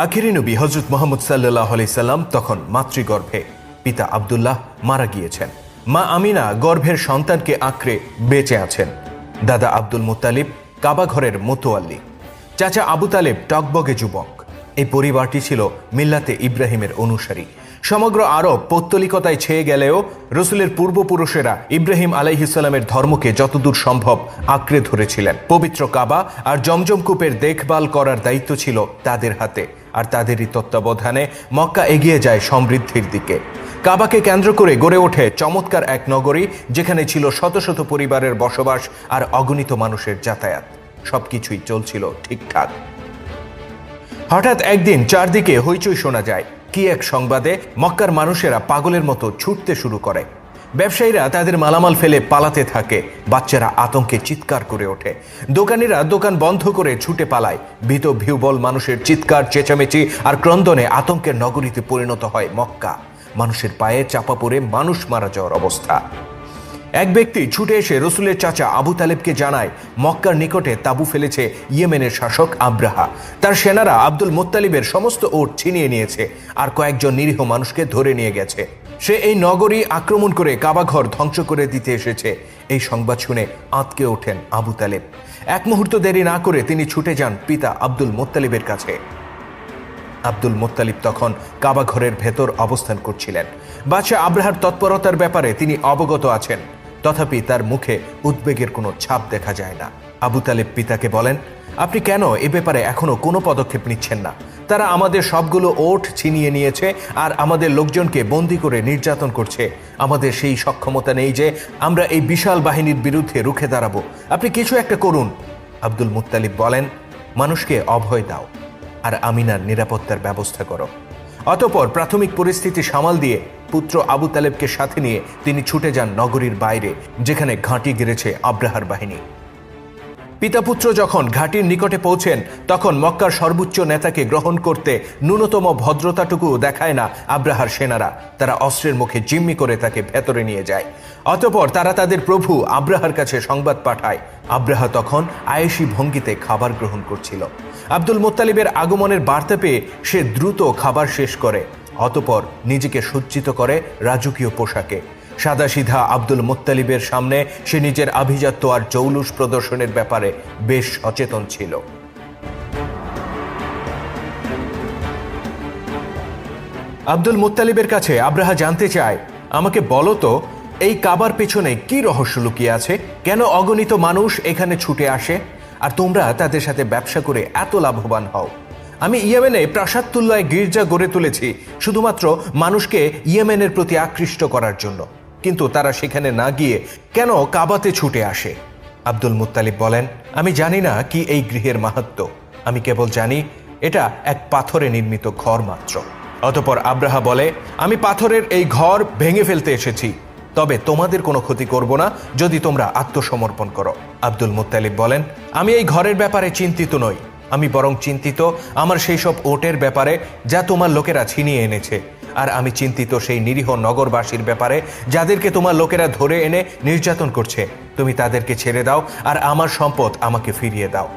আখিরি নবী হযরত মুহাম্মদ সাল্লাল্লাহু আলাইহি সাল্লাম তখন মাতৃগর্ভে। পিতা আব্দুল্লাহ মারা গিয়েছেন। মা আমিনা গর্ভের সন্তানকে আঁকড়ে বেঁচে আছেন। দাদা আব্দুল মুত্তালিব কাবা ঘরের মোতোয়াল্লি। চাচা আবু তালেব টকবগে যুবক। এই পরিবারটি ছিল মিল্লাতে ইব্রাহিমের অনুসারী। সমগ্র আরব পৌত্তলিকতায় ছেয়ে গেলেও রসুলের পূর্বপুরুষেরা ইব্রাহিম আলাইহিস সালামের ধর্মকে যতদূর সম্ভব আঁকড়ে ধরেছিলেন। পবিত্র কাবা আর জমজম কূপের দেখভাল করার দায়িত্ব ছিল তাদের হাতে, আর তাদেরই তত্ত্বাবধানে মক্কা এগিয়ে যায় সমৃদ্ধির দিকে। কাবাকে কেন্দ্র করে গড়ে ওঠে চমৎকার এক নগরী, যেখানে ছিল শত শত পরিবারের বসবাস আর অগণিত মানুষের যাতায়াত। সবকিছুই চলছিল ঠিকঠাক। হঠাৎ একদিন চারদিকে হইচই শোনা যায়। কি এক সংবাদে! মক্কার মানুষেরা পাগলের মতো ছুটতে শুরু করে। ব্যবসায়ীরা তাদের মালামাল ফেলে পালাতে থাকে। বাচ্চারা আতঙ্কে চিৎকার করে ওঠে। দোকানিরা দোকান বন্ধ করে ছুটে পালায়। ভীত ভিউবল মানুষের চিৎকার, চেঁচামেচি আর ক্রন্দনে আতঙ্কের নগরীতে পরিণত হয় মক্কা। মানুষের পায়ে চাপা পড়ে মানুষ মারা যাওয়ার অবস্থা। এক ব্যক্তি ছুটে এসে রসুলের চাচা আবু তালেবকে জানায়, মক্কার নিকটে তাঁবু ফেলেছে ইয়েমেনের শাসক আব্রাহা। তার সেনারা আব্দুল মুত্তালিবের সমস্ত ওট ছিনিয়ে নিয়েছে আর কয়েকজন নিরীহ মানুষকে ধরে নিয়ে গেছে। সে এই নগরী আক্রমণ করে কাবাঘর ধ্বংস করে দিতে এসেছে। এই সংবাদ শুনে আঁতকে ওঠেন আবু তালেব। এক মুহূর্ত দেরি না করে তিনি ছুটে যান পিতা আব্দুল মুত্তালিবের কাছে। আব্দুল মুত্তালিব তখন কাবাঘরের ভেতর অবস্থান করছিলেন। বাদশাহ আব্রাহার তৎপরতার ব্যাপারে তিনি অবগত আছেন, তথাপি তার মুখে উদ্বেগের কোনো ছাপ দেখা যায় না। আবু তালেব পিতাকে বলেন, আপনি কেন এ ব্যাপারে এখনো কোনো পদক্ষেপ নিচ্ছেন না? তারা আমাদের সবগুলো ওট ছিনিয়ে নিয়েছে আর আমাদের লোকজনকে বন্দী করে নির্যাতন করছে। আমাদের সেই সক্ষমতা নেই যে আমরা এই বিশাল বাহিনীর বিরুদ্ধে রুখে দাঁড়াবো। আপনি কিছু একটা করুন। আব্দুল মুত্তালিব বলেন, মানুষকে অভয় দাও আর আমিনার নিরাপত্তার ব্যবস্থা করো। অতঃপর প্রাথমিক পরিস্থিতি সামাল দিয়ে পুত্র আবু তালেবকে সাথে নিয়ে তিনি ছুটে যান নগরীর বাইরে, যেখানে ঘাঁটি গেড়েছে আব্রাহার বাহিনী। পিতাপুত্র যখন ঘাঁটির নিকটে পৌঁছেন, তখন মক্কার সর্বোচ্চ নেতাকে গ্রহণ করতে ন্যূনতম ভদ্রতাটুকু দেখায় না আব্রাহার সেনারা। তারা অস্ত্রের মুখে জিম্মি করে তাকে ভেতরে নিয়ে যায়। অতঃপর তারা তাদের প্রভু আব্রাহার কাছে সংবাদ পাঠায়। আব্রাহা তখন আয়েশি ভঙ্গিতে খাবার গ্রহণ করছিল। আব্দুল মুত্তালিবের আগমনের বার্তা পেয়ে সে দ্রুত খাবার শেষ করে। অতঃপর নিজেকে সজ্জিত করে রাজকীয় পোশাকে। সাদাসিধা আব্দুল মুত্তালিবের সামনে সে নিজের আভিজাত্য আর জৌলুস প্রদর্শনের ব্যাপারে বেশ সচেতন ছিল। আব্দুল মুত্তালিবের কাছে আব্রাহা জানতে চায়, আমাকে বলো তো, এই কাবার পেছনে কি রহস্য লুকিয়ে আছে? কেন অগণিত মানুষ এখানে ছুটে আসে আর তোমরা তাদের সাথে ব্যবসা করে এত লাভবান হও? আমি ইয়েমেনে প্রাসাদতুল্লায় গির্জা গড়ে তুলেছি শুধুমাত্র মানুষকে ইয়েমেনের প্রতি আকৃষ্ট করার জন্য, কিন্তু তারা সেখানে না গিয়ে কেন কাবাতে ছুটে আসে? আব্দুল মুত্তালিব বলেন, আমি জানি না কি এই গৃহের মাহাত্ম্য। আমি কেবল জানি এটা এক পাথরে নির্মিত ঘর মাত্র। অতঃপর আব্রাহা বলে, আমি পাথরের এই ঘর ভেঙে ফেলতে এসেছি, তবে তোমাদের কোনো ক্ষতি করব না যদি তোমরা আত্মসমর্পণ করো। আব্দুল মুত্তালিব বলেন, আমি এই ঘরের ব্যাপারে চিন্তিত নই। আমি বরং চিন্তিত আমার সেই সব ওটের ব্যাপারে যা তোমার লোকেরা ছিনিয়ে এনেছে। আর আমি চিন্তিত সেই নিরীহ নগরবাসীর ব্যাপারে যাদেরকে তোমার লোকেরা ধরে এনে নির্যাতন করছে। তুমি তাদেরকে ছেড়ে দাও আর আমার সম্পদ আমাকে ফিরিয়ে দাও।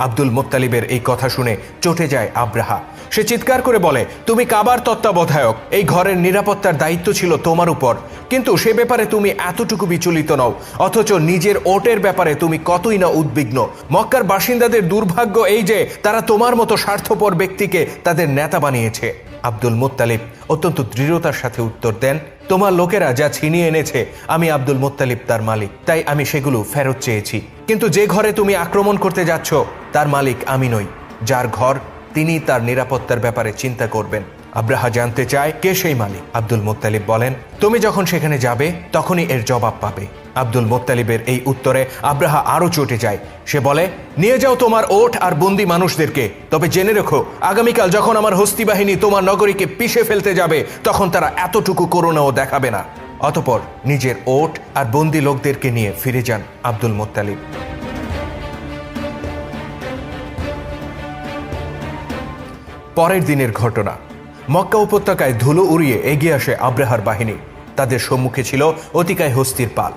আব্দুল মুত্তালিবের এই কথা শুনে চটে যায় আব্রাহা। সে চিৎকার করে বলে, তুমি কাবার তত্ত্বাবধায়ক, এই ঘরের নিরাপত্তার দায়িত্ব ছিল তোমার উপর, কিন্তু সে ব্যাপারে তুমি এতটুকু বিচলিত নও, অথচ নিজের ওটের ব্যাপারে তুমি কতই না উদ্বিগ্ন। মক্কার বাসিন্দাদের দুর্ভাগ্য এই যে তারা তোমার মতো স্বার্থপর ব্যক্তিকে তাদের নেতা বানিয়েছে। আব্দুল মুত্তালিব অত্যন্ত দৃঢ়তার সাথে উত্তর দেন, তোমার লোকেরা যা ছিনিয়ে এনেছে আমি আব্দুল মুত্তালিব তার মালিক, তাই আমি সেগুলো ফেরত চেয়েছি। কিন্তু যে ঘরে তুমি আক্রমণ করতে যাচ্ছ তার মালিক আমি নই। যার ঘর তিনি তার নিরাপত্তার ব্যাপারে চিন্তা করবেন। আব্রাহা জানতে চায়, কে সেই মালিক? আব্দুল মুত্তালিব বলেন, তুমি যখন সেখানে যাবে তখনই এর জবাব পাবে। আব্দুল মুত্তালিবের এই উত্তরে আব্রাহা আরো চটে যায়। সে বলে, নিয়ে যাও তোমার ওট আর বন্দী মানুষদেরকে, তবে জেনে রেখো আগামীকাল যখন আমার হস্তি বাহিনী তোমার নগরীকে পিষে ফেলতে যাবে তখন তারা এতটুকু করুণাও দেখাবে না। অতঃপর নিজের ওট আর বন্দী লোকদেরকে নিয়ে ফিরে যান আব্দুল মুত্তালিব। পরের দিনের ঘটনা। মক্কা উপত্যকায় ধুলো উড়িয়ে এগিয়ে আসে আব্রাহার বাহিনী। তাদের সম্মুখে ছিল অতিকায় হস্তির পাল।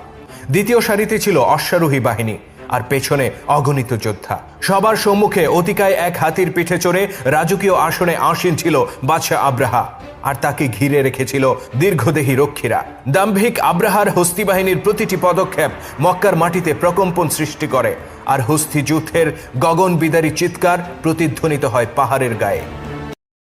দ্বিতীয় সারিতে ছিল অশ্বারোহী বাহিনী। আর পেছনে অগণিত যোদ্ধা। সবার সম্মুখে অতিকায় এক হাতির পিঠে চড়ে রাজকীয় আসনে আসীন ছিল বাদশাহ আব্রাহা, আর তাকে ঘিরে রেখেছিল দীর্ঘদেহী রক্ষীরা। দাম্ভিক আব্রাহার হস্তি বাহিনীর প্রতিটি পদক্ষেপ মক্কার মাটিতে প্রকম্পন সৃষ্টি করে, আর হস্তি যুদ্ধের গগনবিদারী চিৎকার প্রতিধ্বনিত হয় পাহাড়ের গায়ে।